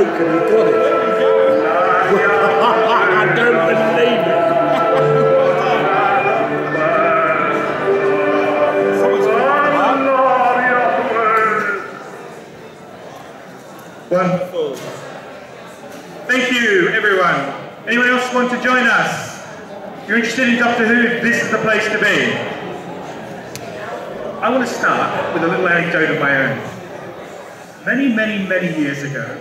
joke and he got it. I don't believe it. Wonderful. Thank you, everyone. Anyone else want to join us? If you're interested in Doctor Who, this is the place to be. I want to start with a little anecdote of my own. Many, many, many years ago,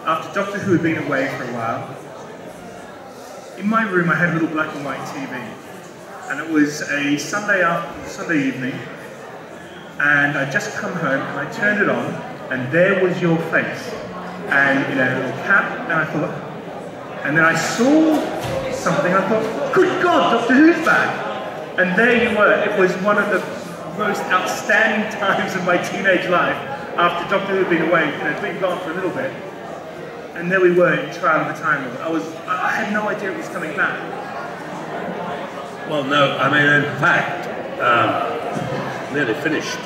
after Doctor Who had been away for a while, in my room I had a little black and white TV. And it was a Sunday evening, and I'd just come home and I turned it on, and there was your face. And you know, a little cap, and I thought, and then I saw something, I thought, good God, Doctor Who's back! And there you were. It was one of the most outstanding times of my teenage life after Doctor Who had been away, you know, been gone for a little bit. And there we were in Trial of the Time Lord. I had no idea it was coming back. Well, no, I mean, in fact, nearly finished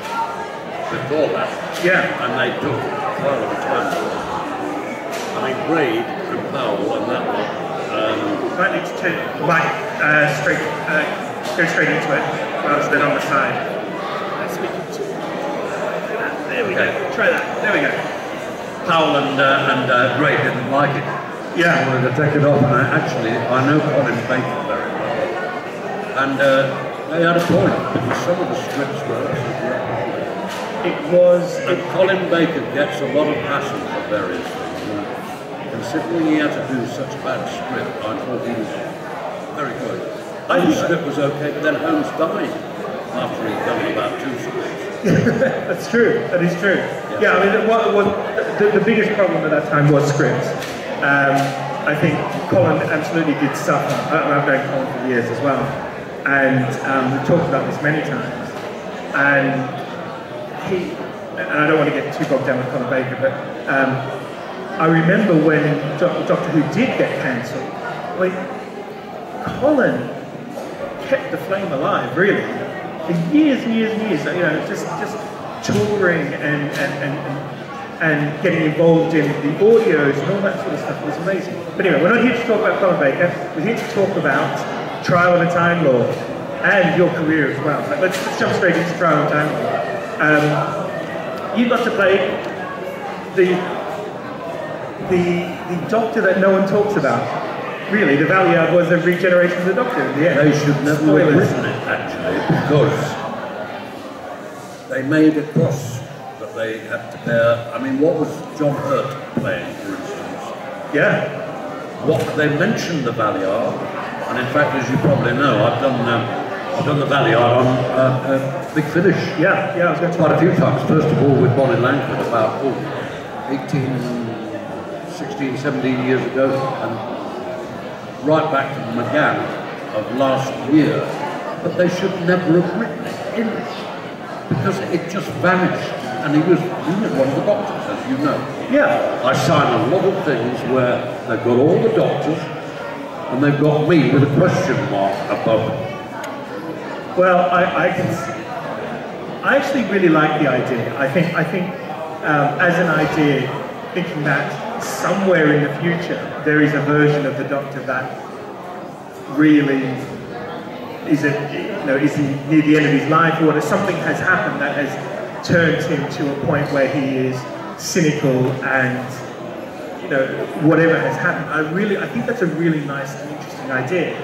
before that. Yeah. And they took Trial of the Time Lord. I mean, Braid and Powell and that one. Might need to go straight into it rather than on the side. There we go. Try that. There we go. Powell and Gray didn't like it. Yeah. I wanted to take it off, and I know Colin Baker very well. And they had a point, because some of the scripts were And Colin Baker gets a lot of passion for various things. Considering he had to do such a bad script, I thought he was very good. The script was okay, but then Holmes died after he'd done about 2 scripts. That's true. That is true. Yeah, I mean, the biggest problem at that time was scripts. I think Colin absolutely did suffer. I've known Colin for years as well, and we've talked about this many times. And I don't want to get too bogged down with Colin Baker, but I remember when Doctor Who did get cancelled. Like, Colin kept the flame alive, really. For years and years and years, you know, just touring and getting involved in the audios and all that sort of stuff was amazing. But anyway, we're not here to talk about Colin Baker, we're here to talk about Trial of the Time Lord and your career as well. Let's jump straight into Trial of the Time Lord. You got to play the Doctor that no one talks about. Really, the Valyard was a regeneration of the Doctor in the end. They should never have written it, actually, because they made a cross that they had to bear. I mean, what was John Hurt playing, for instance? Yeah. They mentioned the Valyard, and in fact, as you probably know, I've done the Valyard on Big Finish. Yeah, I was going to quite a few times. First of all, with Bonnie Langford about 16, 17 years ago, and right back to McGann of last year. But they should never have written it in because it just vanished. And he was one of the doctors, as you know. Yeah. I sign a lot of things where they've got all the doctors and they've got me with a question mark above them. Well, I actually really like the idea. I think as an idea, thinking that somewhere in the future there is a version of the Doctor that really is near the end of his life, or something has happened that has turned him to a point where he is cynical and, you know, whatever has happened. I think that's a really nice and interesting idea.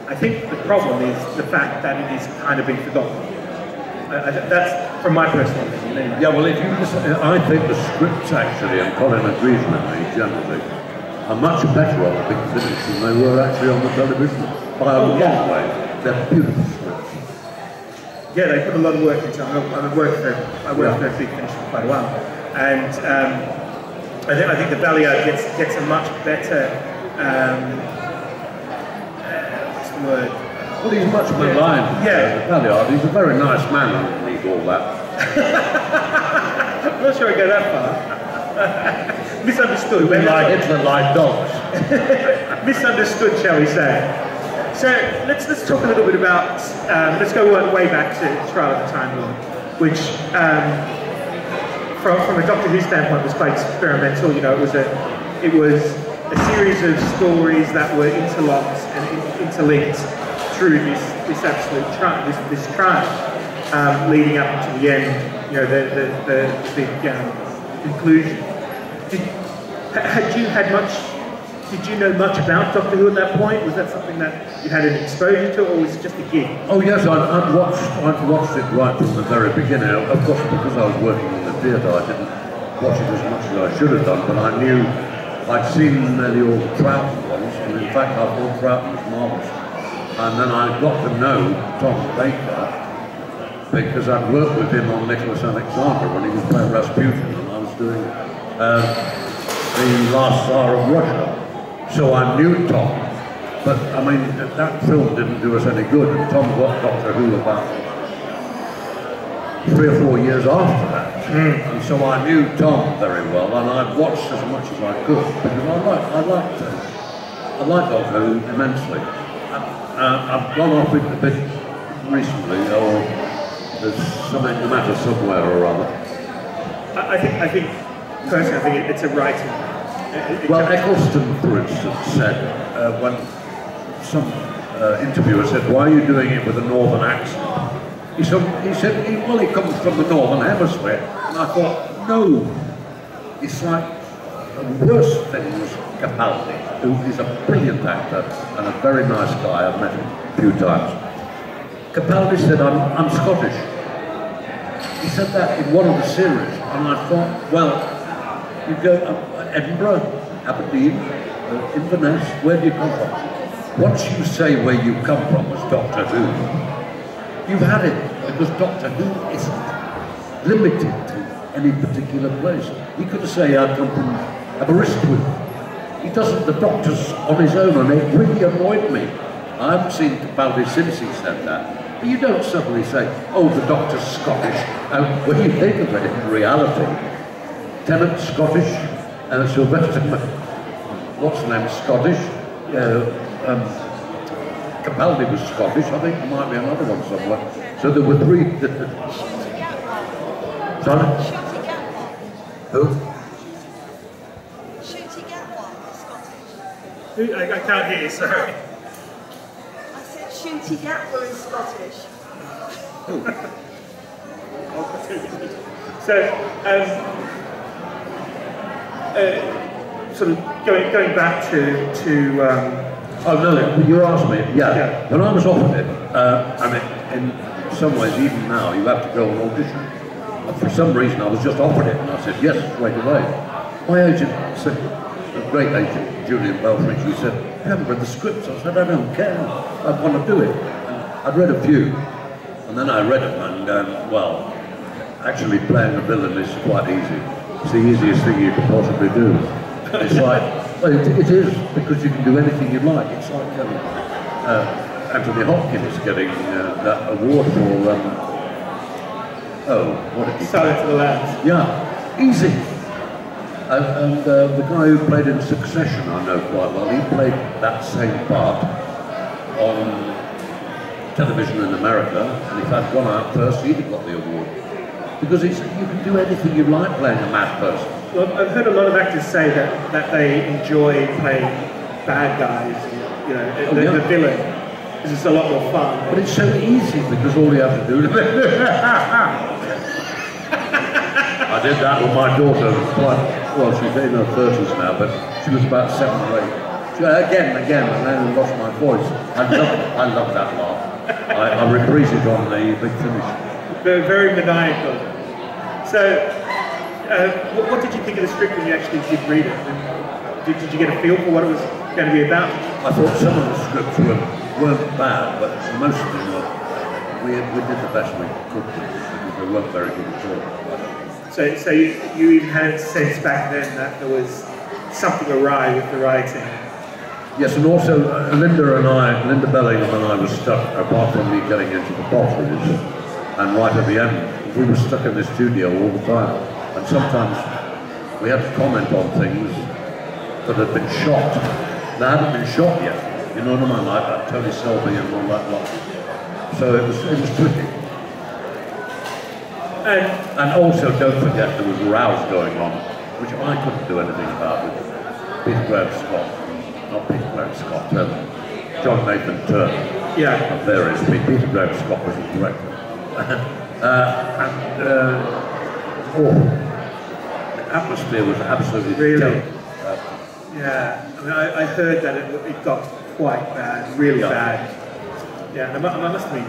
I think the problem is the fact that it is kind of been forgotten. That's from my personal opinion. Anyway. Yeah, well, if you listen, I think the scripts actually, and Colin agrees with me generally, are much better on the Big Finish than they were actually on the television. By a long way, they're beautiful scripts. Yeah, they put a lot of work into it. I worked for Big Finish for quite a while, and I think the Valyard gets a much better. What's the word? Well, he's much maligned. Yeah, Valyard. He's a very nice man underneath all that. I'm not sure I go that far. Misunderstood. Like Hitler, like dogs. Misunderstood, shall we say? So let's talk a little bit about. Let's go way back to Trial of the Time Lord, which from a Doctor Who standpoint, it was quite experimental. You know, it was a series of stories that were interlocked and interlinked through this absolute this trial, leading up to the end. You know, the big conclusion. Did you know much about Doctor Who at that point? Was that something that you had an exposure to, or was it just a gig? Oh yes, I'd watched it right from the very beginning. Of course, because I was working in the theatre, I didn't watch it as much as I should have done, but I knew I'd seen nearly all the Troughton ones, and in fact I thought Troughton was marvellous. And then I got to know Tom Baker because I'd worked with him on Nicholas Alexander when he was playing Rasputin, and I was doing the Last Tsar of Russia. So I knew Tom, but I mean, that film didn't do us any good, and Tom got Doctor Who about 3 or 4 years after that. And so I knew Tom very well, and I watched as much as I could, because I liked Doctor Who immensely. I've gone off it a bit recently, or there's something the matter somewhere or other. I think personally, it's a writing. Well, Eccleston, for instance, said, when some interviewer said, "Why are you doing it with a northern accent?" He said, well, he comes from the northern hemisphere. And I thought, no, it's like the worst thing was Capaldi, who is a brilliant actor and a very nice guy. I've met him a few times. Capaldi said, I'm Scottish. He said that in one of the series, and I thought, well, you go Edinburgh, Aberdeen, Inverness, where do you come from? Once you say where you come from as Doctor Who, you've had it, because Doctor Who isn't limited to any particular place. He could say, I come from Aberystwyth. He doesn't, the Doctor's on his own, and it really annoyed me. I haven't seen Capaldi since he said that. But you don't suddenly say, oh, the Doctor's Scottish. When you think of it in reality, Tennant's Scottish, Sylvester, what's the name, Scottish? Capaldi was Scottish, I think there might be another one somewhere. So there were 3 Sorry? Who? I can't hear you, sorry. I said Shooty Gatwa is Scottish. So, sort of going back to oh no, you asked me, yeah. When I was offered it, I mean, in some ways, even now, you have to go on audition. And for some reason, I was just offered it, and I said yes straight away. My agent said, a great agent, Julian Belfrich, he said, I haven't read the scripts. I said, I don't care, I want to do it. And I'd read a few, and then I read them, and well, actually playing a villain is quite easy. It's the easiest thing you could possibly do. It's like, well, it is, because you can do anything you like. It's like Anthony Hopkins getting that award for, what did he Silence of the Lambs. Yeah, easy. And the guy who played in Succession, I know quite well, he played that same part on television in America, and if I'd gone out first, he'd have got the award. Because you can do anything you like playing a mad person. Well, I've heard a lot of actors say that they enjoy playing bad guys, you know, the villain, because it's a lot more fun. But it's so easy, because all you have to do is... I did that with my daughter, well, she's in her 30s now, but she was about 7 or 8. She, again, and then I lost my voice. I love that laugh. I reprise it on the Big Finish. Very, very maniacal. So, what did you think of the script when you actually did read it? Did you get a feel for what it was going to be about? I thought some of the scripts weren't bad, but most of them were. We did the best we could because they weren't very good at all. So you even had a sense back then that there was something awry with the writing. Yes, and also Linda Bellingham and I were stuck, apart from me getting into the bottlers, and right at the end, we were stuck in the studio all the time. And sometimes we had to comment on things that had been shot. They hadn't been shot yet. You know what I mean? Like Tony Selby and all that lot. So it was tricky. And also, don't forget, there was rows going on, which I couldn't do anything about with Peter Graham Scott, not Peter Graham Scott, John Nathan Turner. Yeah. And various people. Peter Graham Scott was the director. The atmosphere was absolutely Really? terrible. Yeah, I mean, I heard that it got quite bad, really bad. Yeah, and it must have been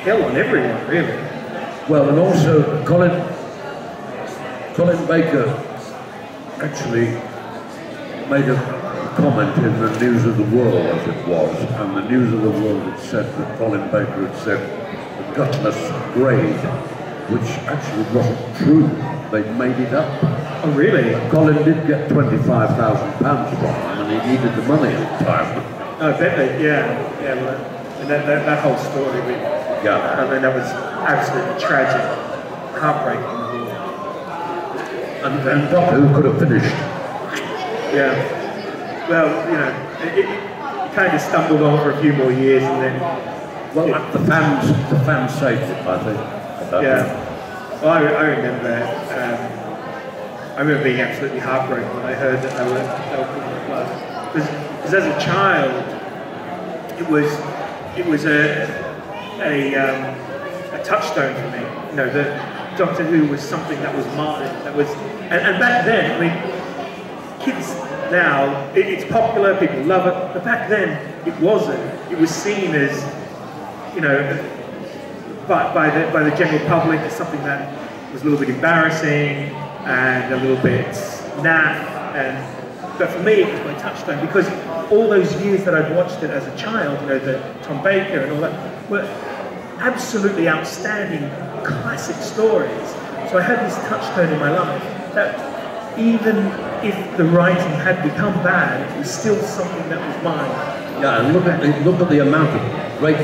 hell on everyone, really. Well, and also Colin Baker actually made a comment in the News of the World, as it was, and the News of the World had said that Colin Baker had said the gutless grade, which actually wasn't true. They'd made it up. Oh, really? Colin did get £25,000 from him, and he needed the money at the time. Oh, I bet they, yeah. Well, and that whole story, I mean, that was absolutely tragic, heartbreaking. And Doctor Who could have finished. Yeah. Well, you know, it kind of stumbled on for a few more years, and then. Well, the fans saved it, I think. Yeah. Well, I remember being absolutely heartbroken when I heard that they were putting the blood. Because as a child, it was a touchstone for me. You know, that Doctor Who was something that was mine. That was, and back then, I mean, kids now, it's popular, people love it, but back then it wasn't. It was seen as, you know, by the general public as something that was a little bit embarrassing and a little bit naff. But for me, it was my touchstone because all those years that I'd watched it as a child, you know, the Tom Baker and all that, were absolutely outstanding classic stories. So I had this touchstone in my life that even if the writing had become bad, it was still something that was mine. Yeah, and look at the amount of great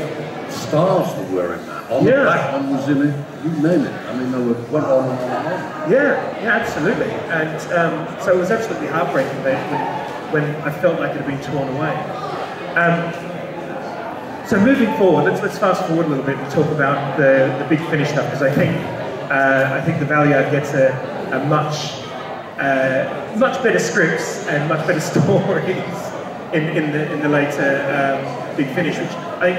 stars that were in that. Oliver Blackman was in it, you name it. I mean, they went on and on and on. Yeah, absolutely. And so it was absolutely heartbreaking when I felt like it had been torn away. So moving forward, let's fast forward a little bit and talk about the Big Finish stuff, because I think the Valyard gets a much better scripts and much better stories in the later Big Finish, which I think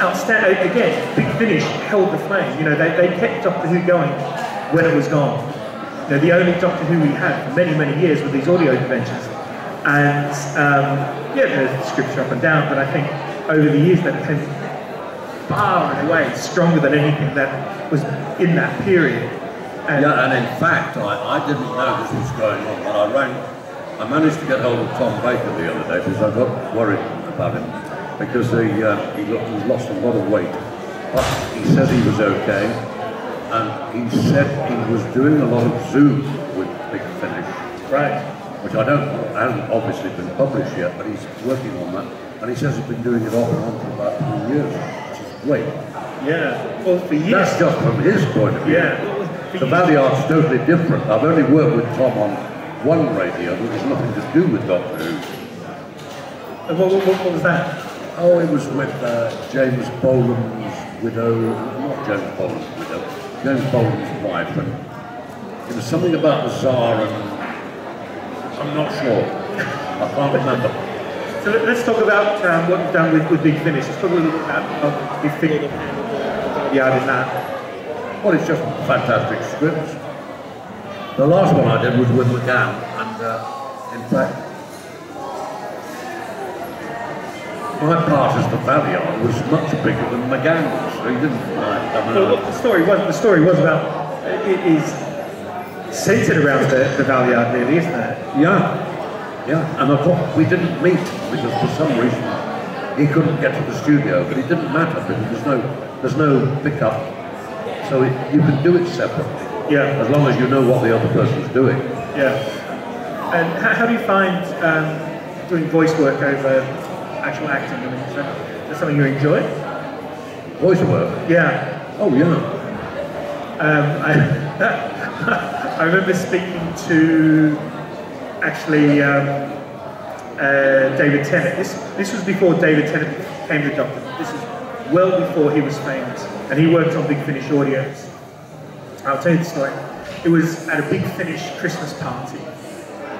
outstanding. Again, Big Finish held the flame. You know, they kept Doctor Who going when it was gone. You know, the only Doctor Who we had for many, many years were these audio adventures. And the scripts are up and down, but I think over the years that became far and away stronger than anything that was in that period. And in fact, I didn't know this was going on, but I managed to get hold of Tom Baker the other day because I got worried about him because he lost a lot of weight, but he said he was okay, and he said he was doing a lot of Zoom with Big Finish. Right. Which hasn't obviously been published yet, but he's working on that. And he says he's been doing it off and on for about 2 years, which is great. Yeah, well, for years. That's just from his point of view. Yeah. The Valyard's totally different. I've only worked with Tom on one radio, which has nothing to do with Doctor Who. And what was that? Oh, it was with James Boland's widow, not James Boland's widow, James Boland's wife, and it was something about the Tsar, and I'm not sure. I can't remember. So let's talk about what you've done with Big Finish. Let's talk a little bit about how you figured the Valyard in that. Well, it's just fantastic scripts. The last one I did was with McGann, and in fact, my part as the Valyard was much bigger than McGann's, so he didn't mind. Well, what the story was about, it is centered around the Valyard, really, isn't it? Yeah. And of course, we didn't meet because for some reason he couldn't get to the studio, but it didn't matter because there's no pickup, so you can do it separately. Yeah. As long as you know what the other person's doing. Yeah. And how do you find doing voice work over actual acting? I mean, is that something you enjoy? Voice work? Yeah. Oh yeah. I remember speaking to actually David Tennant. This was before David Tennant became the Doctor. This is well before he was famous, and he worked on Big Finish audios. I'll tell you the story. It was at a big Finnish Christmas party,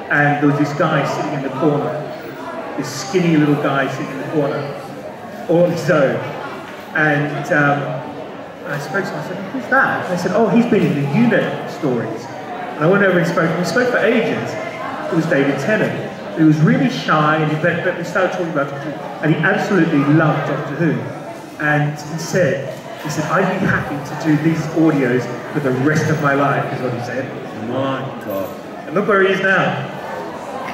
and there was this guy sitting in the corner, this skinny little guy sitting in the corner, all on his own. And I spoke to him, I said, who's that? And they said, oh, he's been in the unit stories. And I went over and spoke to him. We spoke for ages. It was David Tennant. He was really shy, and we started talking about Doctor Who, and he absolutely loved Doctor Who. And he said, I'd be happy to do these audios for the rest of my life, is what he said. My God. And look where he is now.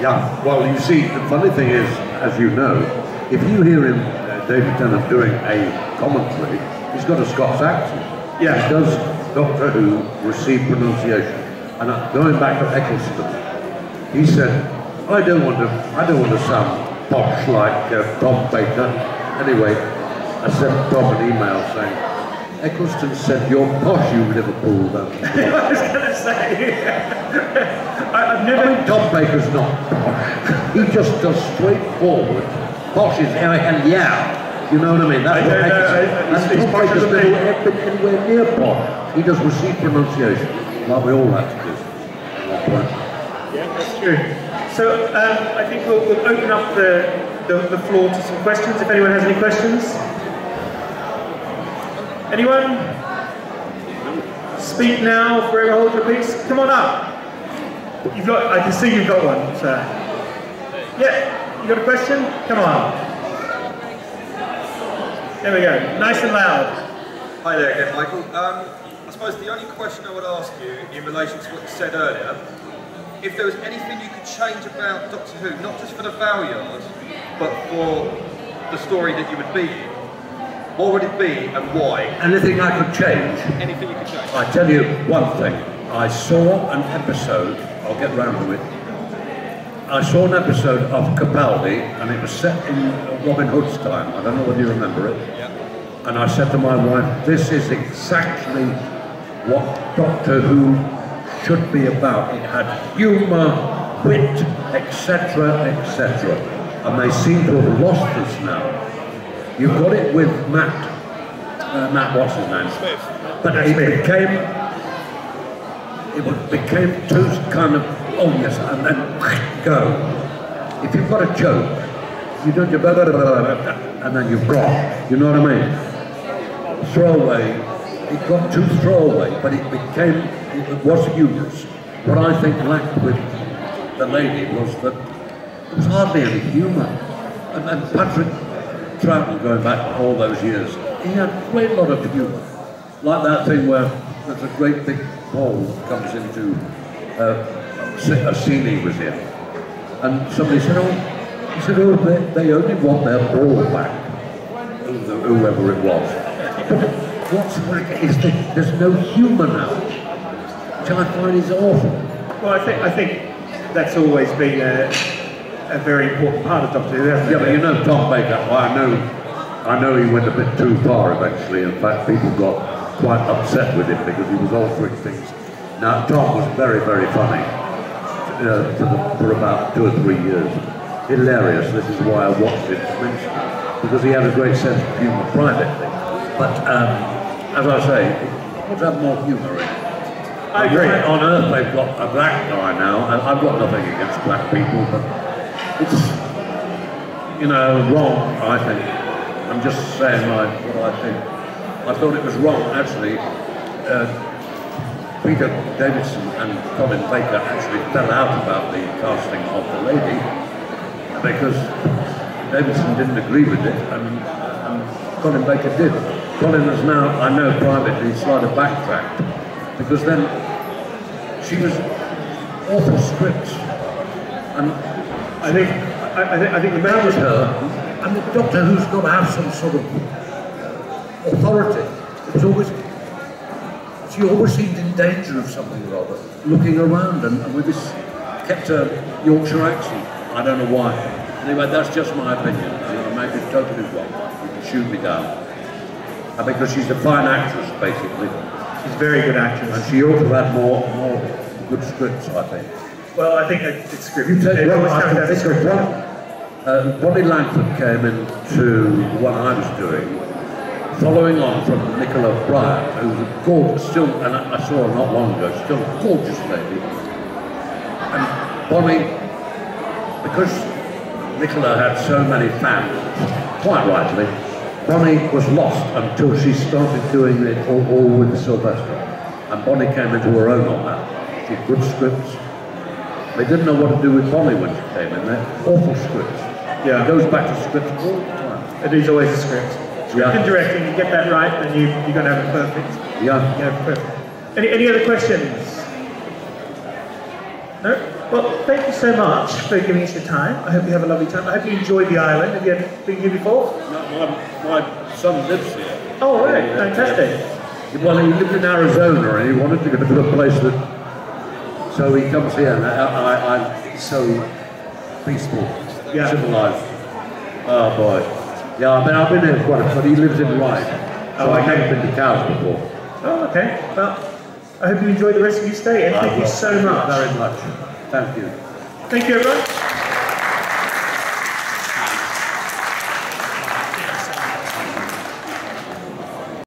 Yeah, well, you see, the funny thing is, as you know, if you hear him, David Tennant, doing a commentary, he's got a Scots accent. Yeah. He does Doctor Who receive pronunciation. And going back to Eccleston, he said, I don't want to sound posh like Tom Baker. Anyway, I sent Tom an email saying, Eccleston said you're posh, you Liverpool. I was going to say, I've never... I mean, Tom Baker's not posh. He just does straightforward. Posh is and yeah. You know what I mean? That's what Eccleston. And Tom Baker's never been anywhere near posh. He does receive pronunciation, like we all have to do. Yeah, that's true. So I think we'll open up the floor to some questions, if anyone has any questions. Anyone? Speak now, forever hold your peace. Come on up. I can see you've got one, sir. Yeah, you got a question? Come on. There we go, nice and loud. Hi there again, Michael. I suppose the only question I would ask you in relation to what you said earlier, if there was anything you could change about Doctor Who, not just for the Valyard, but for the story that you would be in, what would it be and why? Anything I could change? Anything you could change. I tell you one thing. I saw an episode, I'll get round to it. I saw an episode of Capaldi, and it was set in Robin Hood's time. I don't know whether you remember it. Yeah. And I said to my wife, this is exactly what Doctor Who should be about. It had humour, wit, etc., etc. And they seem to have lost this now. You've got it with Matt, what's his name? Smith. But it became too kind of, oh yes, and then go. If you've got a joke, you don't go, and then you've got, you know what I mean? Throwaway, it got too throwaway, but it was humorous. What I think lacked with the lady was that there was hardly any humour. And Patrick Troughton, going back all those years, he had a great lot of humour. Like that thing where there's a great big ball that comes into a scene he was in. And somebody said, they only want their ball back, whoever it was. But what's whack is that there's no humour now, which I find is awful. Well, I think that's always been a very important part of Doctor Who, hasn't it? Yeah, but you know Tom Baker, well, I know he went a bit too far eventually. In fact, people got quite upset with him because he was altering things. Now, Tom was very, very funny for about 2 or 3 years. Hilarious, this is why I watched it immensely, because he had a great sense of humour privately. But, as I say, it would have more humour in it. I agree. On Earth they've got a black guy now, and I've got nothing against black people, but it's, wrong, I think. I'm just saying what I think. I thought it was wrong, actually. Peter Davison and Colin Baker actually fell out about the casting of the lady because Davison didn't agree with it, and Colin Baker did. Colin has now, I know privately, sort of backtracked, because then she was awful scripts, and I think the man was her, and the Doctor Who's got to have some sort of authority. She always seemed in danger of something or other, looking around, and with this kept a Yorkshire accent. I don't know why. Anyway, that's just my opinion. I may be totally wrong. You can shoot me down. Because she's a fine actress, basically. She's a very good actress. And she ought to have had more good scripts, I think. Well, I think it's script. You take one, I can think of one. Bonnie Langford came into what I was doing, following on from Nicola Bryant, who's a gorgeous, still, and I saw her not long ago, still a gorgeous lady. And Bonnie, because Nicola had so many fans, quite rightly, Bonnie was lost until she started doing it all with Sylvester. And Bonnie came into her own on that. She had good scripts. They didn't know what to do with Bonnie when she came in there. Awful scripts. Yeah. It goes back to scripts all the time. It is always a script. Script and directing, you get that right, then you're going to have it perfect. Yeah. You have it perfect. Any other questions? No? Well, thank you so much for giving us your time. I hope you have a lovely time. I hope you enjoyed the island. Have you ever been here before? No, my son lives here. Oh, right. Fantastic. Well, he lived in Arizona and he wanted to go to a place that... So he comes here and I'm so peaceful, civilized. Oh boy. Yeah, I've been here quite a bit, but he lives in Ryde. So I haven't been to Cows before. Oh, okay. Well, I hope you enjoy the rest of your stay and thank you so much. Very much. Thank you. Thank you, everyone.